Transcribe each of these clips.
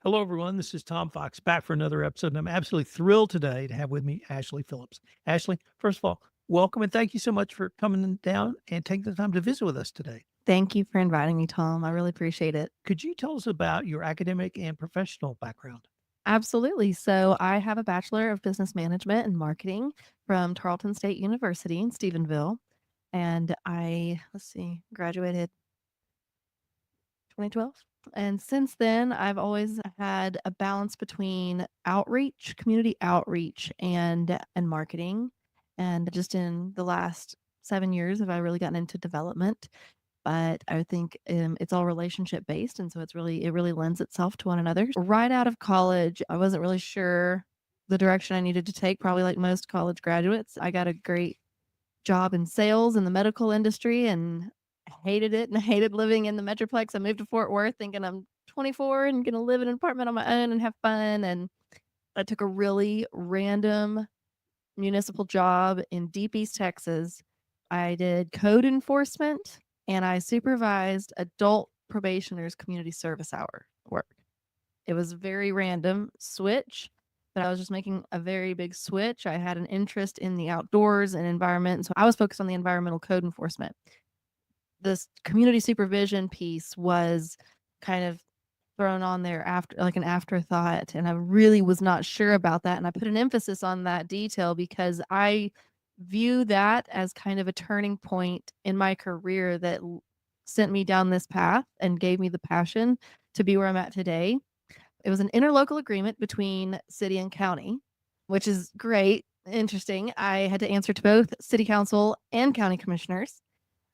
Hello, everyone. This is Tom Fox back for another episode, and I'm absolutely thrilled today to have with me Ashley Phillips. Ashley, first of all, welcome and thank you so much for coming down and taking the time to visit with us today. Thank you for inviting me, Tom. I really appreciate it. Could you tell us about your academic and professional background? Absolutely. So, I have a Bachelor of Business Management and Marketing from Tarleton State University in Stephenville. And graduated 2012. And since then, I've always had a balance between outreach, community outreach, and marketing. And just in the last 7 years, have I really gotten into development. But I think, it's all relationship based, and so it really lends itself to one another. Right out of college, I wasn't really sure the direction I needed to take, probably like most college graduates. I got a great job in sales in the medical industry and hated it and hated living in the metroplex. I moved to Fort Worth thinking I'm 24 and gonna live in an apartment on my own and have fun, and I took a really random municipal job in deep East Texas. I did code enforcement and I supervised adult probationers community service hour work. It was very random switch, but I was just making a very big switch. I had an interest in the outdoors and environment, so I was focused on the environmental code enforcement. This community supervision piece was kind of thrown on there after, like, an afterthought, and I really was not sure about that, and I put an emphasis on that detail because I view that as kind of a turning point in my career that sent me down this path and gave me the passion to be where I'm at today. It was an interlocal agreement between city and county, which is great, interesting. I had to answer to both city council and county commissioners.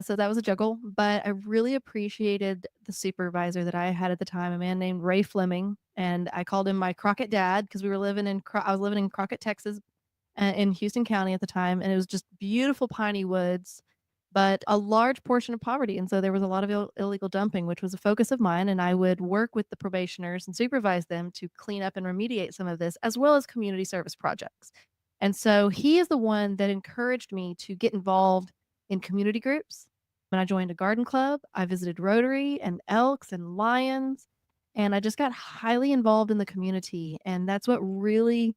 So that was a juggle, but I really appreciated the supervisor that I had at the time, a man named Ray Fleming, and I called him my Crockett dad because I was living in Crockett, Texas, in Houston County at the time, and it was just beautiful piney woods, but a large portion of poverty, and so there was a lot of illegal dumping, which was a focus of mine, and I would work with the probationers and supervise them to clean up and remediate some of this, as well as community service projects. And so he is the one that encouraged me to get involved in community groups. When I joined a garden club, I visited Rotary and Elks and Lions, and I just got highly involved in the community, and that's what really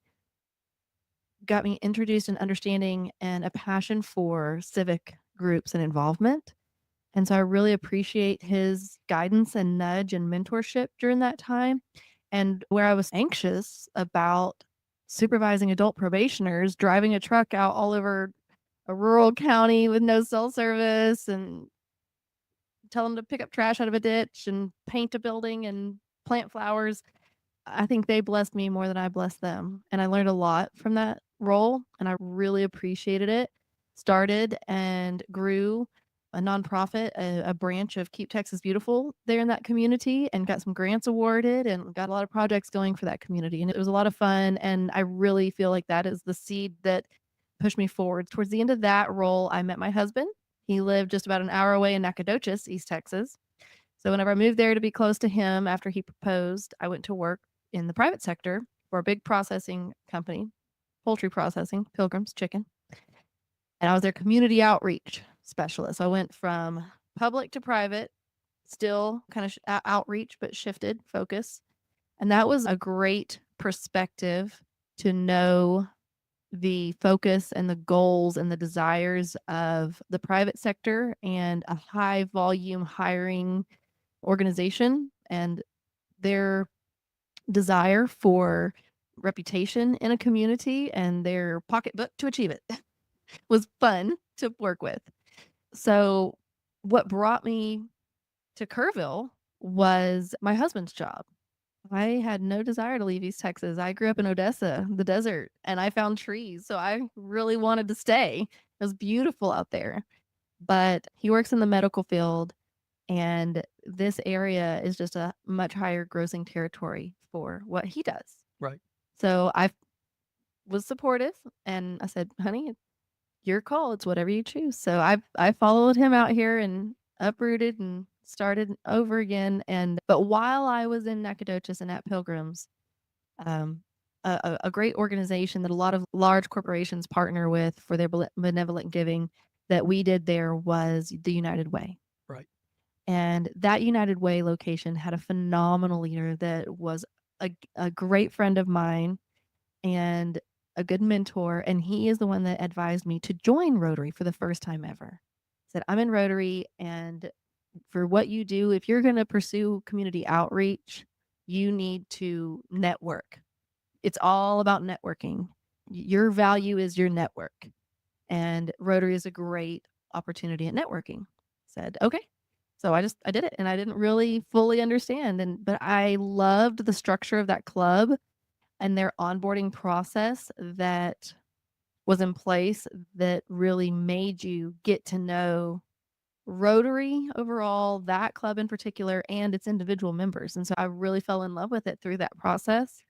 got me introduced in understanding and a passion for civic groups and involvement. And so I really appreciate his guidance and nudge and mentorship during that time. And where I was anxious about supervising adult probationers, driving a truck out all over a rural county with no cell service and tell them to pick up trash out of a ditch and paint a building and plant flowers. I think they blessed me more than I blessed them, and I learned a lot from that role, and I really appreciated it. Started and grew a nonprofit, a branch of Keep Texas Beautiful there in that community, and got some grants awarded and got a lot of projects going for that community, and it was a lot of fun, and I really feel like that is the seed that pushed me forward. Towards the end of that role, I met my husband. He lived just about an hour away in Nacogdoches, East Texas. So whenever I moved there to be close to him after he proposed, I went to work in the private sector for a big processing company, poultry processing, Pilgrim's Chicken. And I was their community outreach specialist. So I went from public to private, still kind of outreach, but shifted focus. And that was a great perspective to know the focus and the goals and the desires of the private sector and a high volume hiring organization and their desire for reputation in a community and their pocketbook to achieve it was fun to work with. So, what brought me to Kerrville was my husband's job. I had no desire to leave East Texas. I grew up in Odessa, the desert, and I found trees. So I really wanted to stay. It was beautiful out there. But he works in the medical field, and this area is just a much higher grossing territory for what he does. Right. So I was supportive and I said, "Honey, it's your call. It's whatever you choose." So I followed him out here and uprooted and started over again. And but while I was in Nacogdoches and at Pilgrims, um, a great organization that a lot of large corporations partner with for their benevolent giving that we did there was the United Way. Right. And that United Way location had a phenomenal leader that was a great friend of mine and a good mentor, and he is the one that advised me to join Rotary for the first time ever. Said, "I'm in Rotary, and for what you do, if you're gonna pursue community outreach, you need to network. It's all about networking. Your value is your network, and Rotary is a great opportunity at networking." Said, "Okay." So I did it, and I didn't really fully understand, but I loved the structure of that club and their onboarding process that was in place that really made you get to know Rotary overall, that club in particular, and its individual members. And so I really fell in love with it through that process.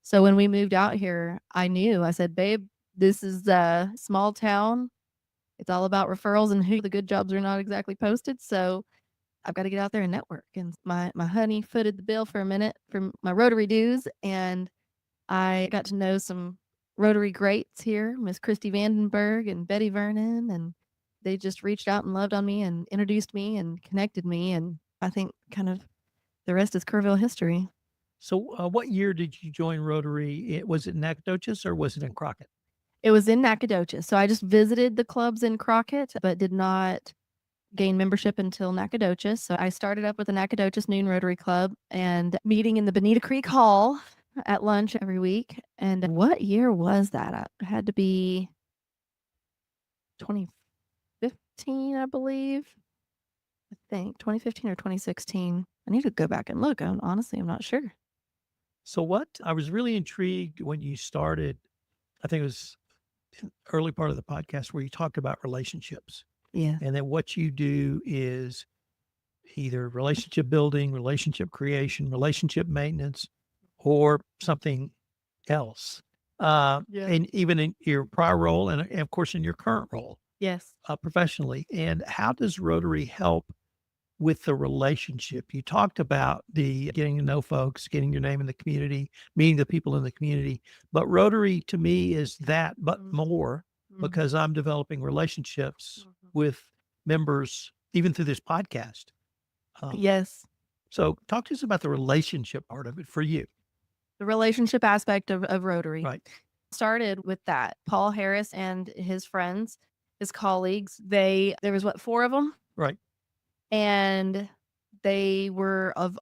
So when we moved out here, I said, "Babe, this is a small town. It's all about referrals and who the good jobs are not exactly posted. So I've got to get out there and network." And my honey footed the bill for a minute for my Rotary dues, and I got to know some Rotary greats here, Miss Christy Vandenberg and Betty Vernon, and they just reached out and loved on me and introduced me and connected me. And I think kind of the rest is Kerrville history. So, what year did you join Rotary? Was it Nacogdoches or was it in Crockett? It was in Nacogdoches. So I just visited the clubs in Crockett, but did not gain membership until Nacogdoches. So I started up with the Nacogdoches Noon Rotary Club and meeting in the Bonita Creek Hall at lunch every week. And what year was that? It had to be 2015, I believe. I think 2015 or 2016. I need to go back and look. Honestly, I'm not sure. So, what I was really intrigued when you started, I think it was early part of the podcast where you talked about relationships Yeah. and that what you do is either relationship building, relationship creation, relationship maintenance, or something else. Yeah. And even in your prior role, and of course in your current role Yes. professionally. And how does Rotary help with the relationship? You talked about the getting to know folks, getting your name in the community, meeting the people in the community. But Rotary to me is that, but more, Mhm. because I'm developing relationships Mhm. with members, even through this podcast. Um, Yes. so talk to us about the relationship part of it for you. The relationship aspect of Rotary Right. started with that. Paul Harris and his friends, his colleagues, there was what, four of them? Right. And they were of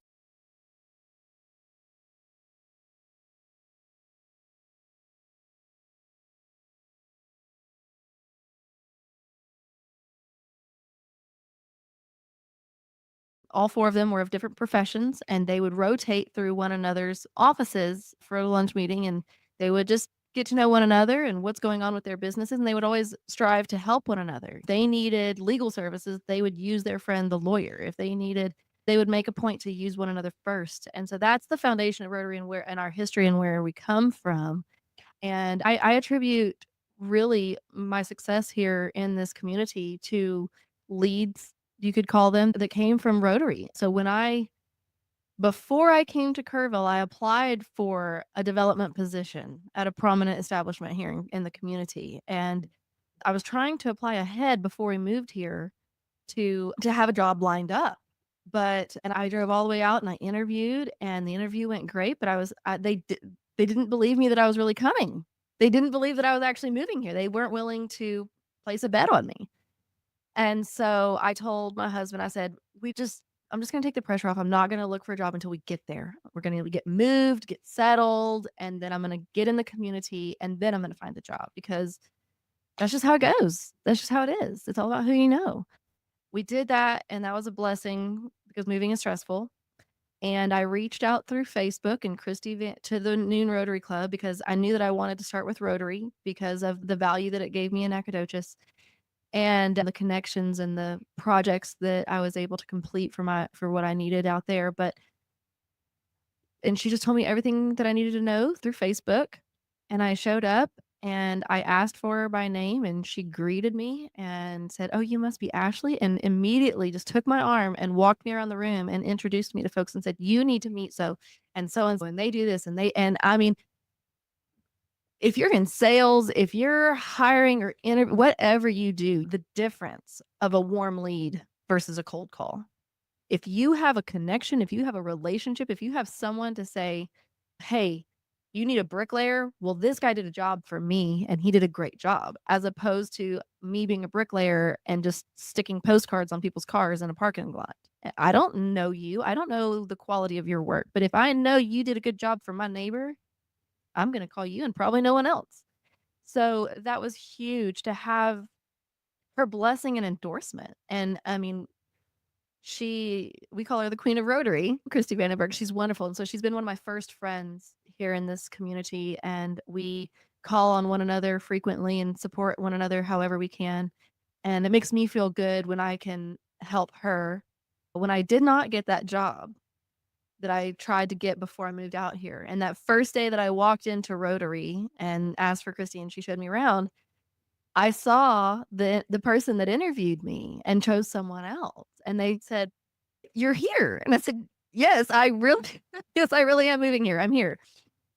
all four of them were of different professions, and they would rotate through one another's offices for a lunch meeting, and they would just get to know one another and what's going on with their businesses, and they would always strive to help one another. If they needed legal services, they would use their friend the lawyer. If they needed, they would make a point to use one another first. And so that's the foundation of Rotary and our history and where we come from. And I attribute really my success here in this community to leads, you could call them, that came from Rotary. So before I came to Kerrville, I applied for a development position at a prominent establishment here in the community. And I was trying to apply ahead before we moved here to have a job lined up. And I drove all the way out and I interviewed, and the interview went great, but they didn't believe me that I was really coming. They didn't believe that I was actually moving here. They weren't willing to place a bet on me. And so I told my husband, I said, I'm just gonna take the pressure off. I'm not gonna look for a job until we get there. We're gonna get moved, get settled, and then I'm gonna get in the community, and then I'm gonna find the job because that's just how it goes. That's just how it is. It's all about who you know. We did that, and that was a blessing because moving is stressful. And I reached out through Facebook and to the Noon Rotary Club because I knew that I wanted to start with Rotary because of the value that it gave me in Nacogdoches and the connections and the projects that I was able to complete for what I needed out there. And she just told me everything that I needed to know through Facebook. And I showed up and I asked for her by name, and she greeted me and said, "Oh, you must be Ashley." And immediately just took my arm and walked me around the room and introduced me to folks and said, "You need to meet so and so and so. And they do this." And I mean, if you're in sales, if you're hiring or whatever you do, the difference of a warm lead versus a cold call. If you have a connection, if you have a relationship, if you have someone to say, hey, you need a bricklayer? Well, this guy did a job for me and he did a great job, as opposed to me being a bricklayer and just sticking postcards on people's cars in a parking lot. I don't know you. I don't know the quality of your work, but if I know you did a good job for my neighbor, I'm going to call you and probably no one else. So that was huge to have her blessing and endorsement. And I mean, we call her the Queen of Rotary, Christy Vandenberg. She's wonderful. And so she's been one of my first friends here in this community. And we call on one another frequently and support one another however we can. And it makes me feel good when I can help her. When I did not get that job that I tried to get before I moved out here, and that first day that I walked into Rotary and asked for Christy and she showed me around, I saw the person that interviewed me and chose someone else. And they said, "You're here." And I said, "Yes, I really yes, I really am moving here. I'm here."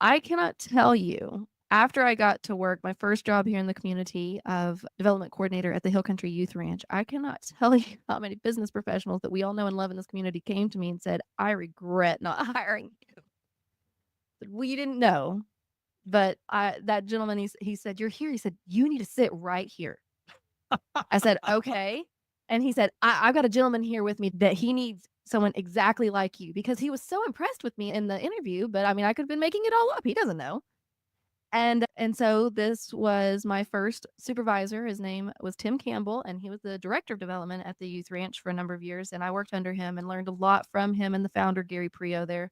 I cannot tell you, after I got to work my first job here in the community of development coordinator at the Hill Country Youth Ranch, I cannot tell you how many business professionals that we all know and love in this community came to me and said, "I regret not hiring you." We didn't know, but that gentleman, he said, "You're here." He said, "You need to sit right here." I said, "Okay." And he said, I've got a gentleman here with me that he needs someone exactly like you," because he was so impressed with me in the interview, but I mean, I could have been making it all up. He doesn't know. And so this was my first supervisor. His name was Tim Campbell, and he was the director of development at the youth ranch for a number of years. And I worked under him and learned a lot from him and the founder, Gary Prio there.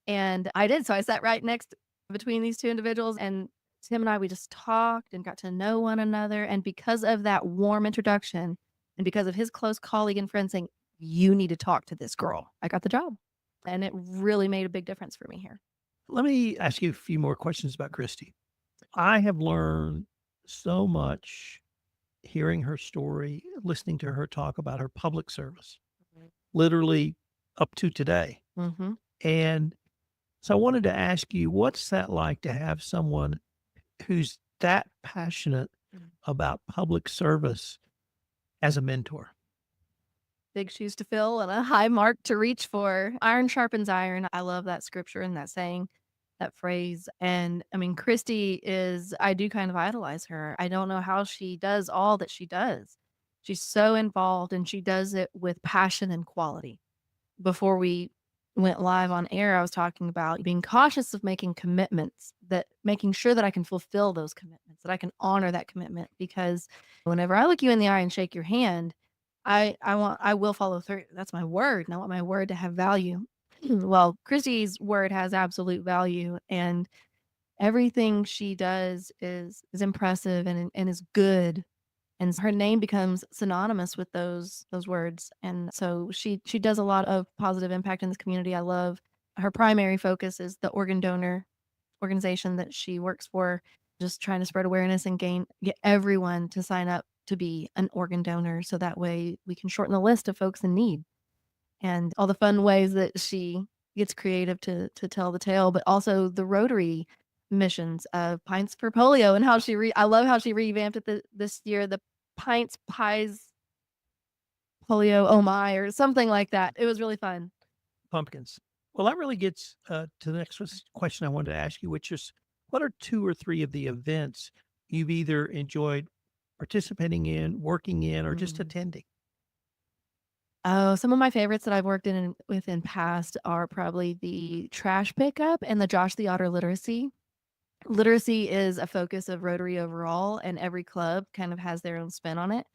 And I did. So I sat right next between these two individuals, and Tim and I, we just talked and got to know one another. And because of that warm introduction and because of his close colleague and friend saying, "You need to talk to this girl," I got the job. And it really made a big difference for me here. Let me ask you a few more questions about Christy. I have learned so much hearing her story, listening to her talk about her public service, literally up to today. Mm-hmm. And so I wanted to ask you, what's that like to have someone who's that passionate about public service as a mentor? Big shoes to fill and a high mark to reach for. Iron sharpens iron. I love that scripture and that saying, that phrase. And I mean, Christy is, I do kind of idolize her. I don't know how she does all that she does. She's so involved and she does it with passion and quality. Before we went live on air, I was talking about being cautious of making commitments, that making sure that I can fulfill those commitments, that I can honor that commitment. Because whenever I look you in the eye and shake your hand, I will follow through. That's my word, and I want my word to have value. Well, Christy's word has absolute value, and everything she does is impressive and is good, and her name becomes synonymous with those words. And so she does a lot of positive impact in this community. I love her primary focus is the organ donor organization that she works for, just trying to spread awareness and get everyone to sign up to be an organ donor so that way we can shorten the list of folks in need, and all the fun ways that she gets creative to tell the tale, but also the Rotary missions of Pints for Polio and how I love how she revamped it this year, the Pints Pies Polio Oh My or something like that. It was really fun. Pumpkins. Well, that really gets to the next question I wanted to ask you, which is what are two or three of the events you've either enjoyed participating in, working in, or just Mm. attending? Oh, some of my favorites that I've worked in past are probably the trash pickup and the Josh the Otter literacy. Literacy is a focus of Rotary overall, and every club kind of has their own spin on it.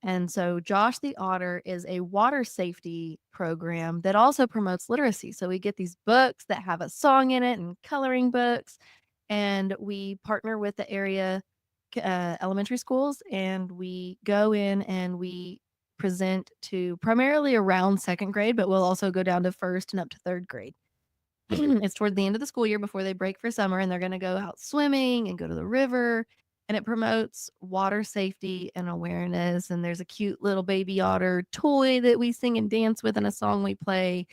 And so Josh the Otter is a water safety program that also promotes literacy. So we get these books that have a song in it and coloring books, and we partner with the area elementary schools, and we go in and we present to primarily around second grade, but we'll also go down to first and up to third grade. It's toward the end of the school year before they break for summer, and they're gonna go out swimming and go to the river, and it promotes water safety and awareness, and there's a cute little baby otter toy that we sing and dance with and a song we play,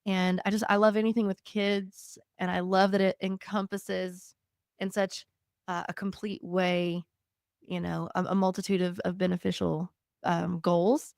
and I love anything with kids, and I love that it encompasses in such a complete way, a multitude of beneficial, goals.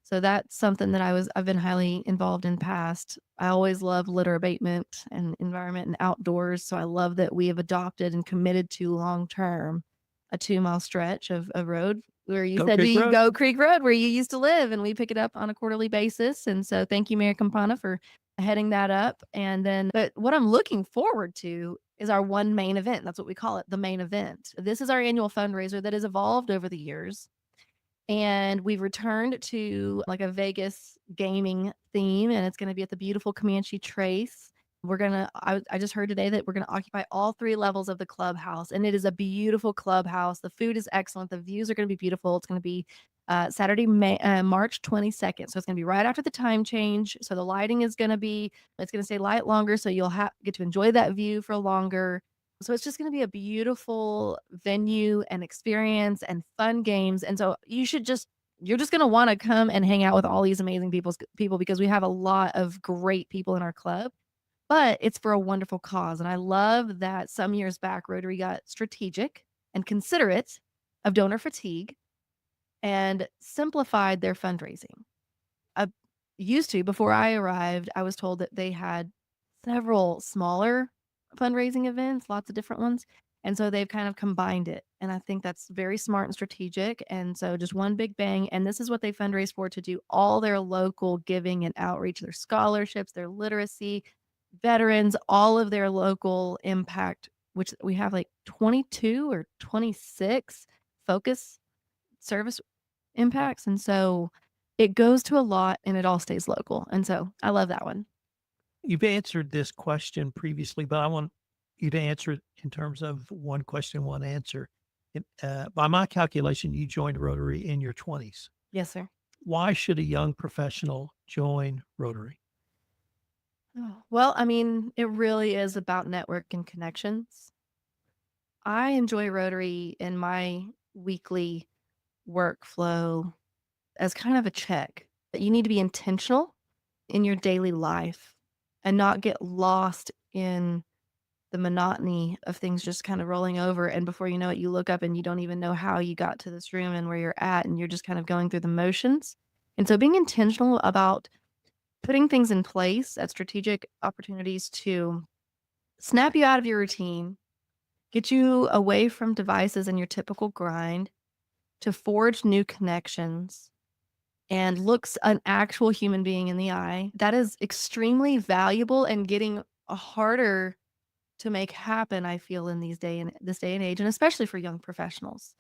So that's something that I've been highly involved in past. I always love litter abatement and environment and outdoors. So I love that we have adopted and committed to long term a 2 mile stretch of road where you Go said, do Creek you Road. go Creek Road where you used to live? And we pick it up on a quarterly basis. And so thank you, Mayor Campana, for heading that up. And then, but what I'm looking forward to is our one main event. That's what we call it, the main event. This is our annual fundraiser that has evolved over the years, and we've returned to like a Vegas gaming theme, and it's going to be at the beautiful Comanche Trace. I just heard today that we're going to occupy all 3 levels of the clubhouse, and it is a beautiful clubhouse. The food is excellent. The views are going to be beautiful. It's going to be Saturday, March 22nd. So it's going to be right after the time change. So the lighting it's going to stay light longer. So you'll get to enjoy that view for longer. So it's just going to be a beautiful venue and experience and fun games. And so you're just going to want to come and hang out with all these amazing people because we have a lot of great people in our club, but it's for a wonderful cause. And I love that some years back, Rotary got strategic and considerate of donor fatigue and simplified their fundraising. I used to, before I arrived, I was told that they had several smaller fundraising events, lots of different ones. And so they've kind of combined it. And I think that's very smart and strategic. And so just one big bang. And this is what they fundraise for, to do all their local giving and outreach, their scholarships, their literacy, veterans, all of their local impact, which we have like 22 or 26 focus service impacts. And so it goes to a lot and it all stays local. And so I love that one. You've answered this question previously, but I want you to answer it in terms of one question, one answer. By my calculation, you joined Rotary in your 20s. Yes, sir. Why should a young professional join Rotary? Oh, well, I mean, it really is about network and connections. I enjoy Rotary in my weekly workflow as kind of a check. That you need to be intentional in your daily life and not get lost in the monotony of things just kind of rolling over. And before you know it, you look up and you don't even know how you got to this room and where you're at, and you're just kind of going through the motions. And so being intentional about putting things in place at strategic opportunities to snap you out of your routine, get you away from devices and your typical grind, to forge new connections and looks an actual human being in the eye. That is extremely valuable and getting harder to make happen, I feel, in this day and age, and especially for young professionals.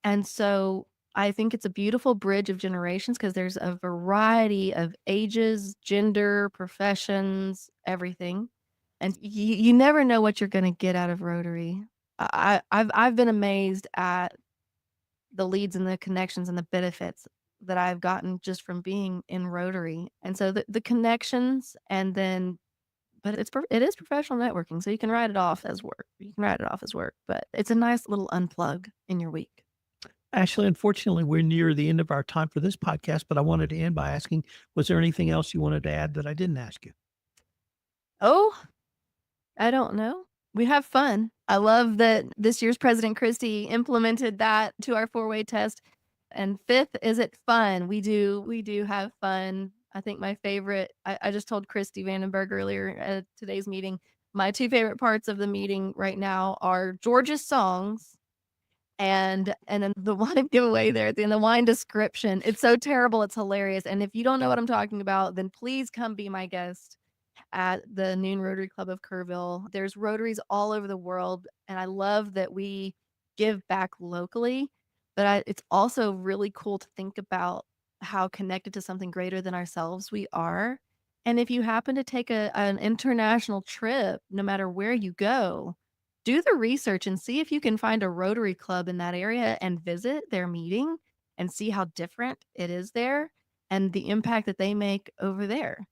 And so I think it's a beautiful bridge of generations because there's a variety of ages, gender, professions, everything. And you never know what you're going to get out of Rotary. I've been amazed at the leads and the connections and the benefits that I've gotten just from being in Rotary. And so the connections, and then but it is professional networking, so you can write it off as work. You can write it off as work, but it's a nice little unplug in your week. Ashley, unfortunately, we're near the end of our time for this podcast, but I wanted to end by asking, was there anything else you wanted to add that I didn't ask you? Oh, I don't know. We have fun. I love that this year's President Christie implemented that to our four-way test. And fifth, is it fun? We do have fun. I think my favorite, I just told Christy Vandenberg earlier at today's meeting, my two favorite parts of the meeting right now are George's songs and then the wine giveaway there at the end, the wine description. It's so terrible, it's hilarious. And if you don't know what I'm talking about, then please come be my guest at the Noon Rotary Club of Kerrville. There's Rotaries all over the world, and I love that we give back locally, but it's also really cool to think about how connected to something greater than ourselves we are. And if you happen to take an international trip, no matter where you go, do the research and see if you can find a Rotary Club in that area and visit their meeting and see how different it is there and the impact that they make over there.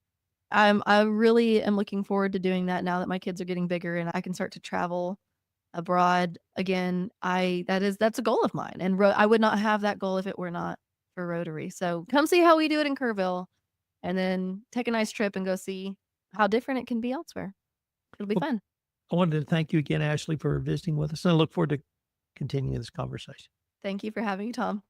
I really am looking forward to doing that now that my kids are getting bigger and I can start to travel abroad again. That's a goal of mine, and I would not have that goal if it were not for Rotary. So come see how we do it in Kerrville, and then take a nice trip and go see how different it can be elsewhere. It'll be Well, fun. I wanted to thank you again, Ashley, for visiting with us, and I look forward to continuing this conversation. Thank you for having me, Tom.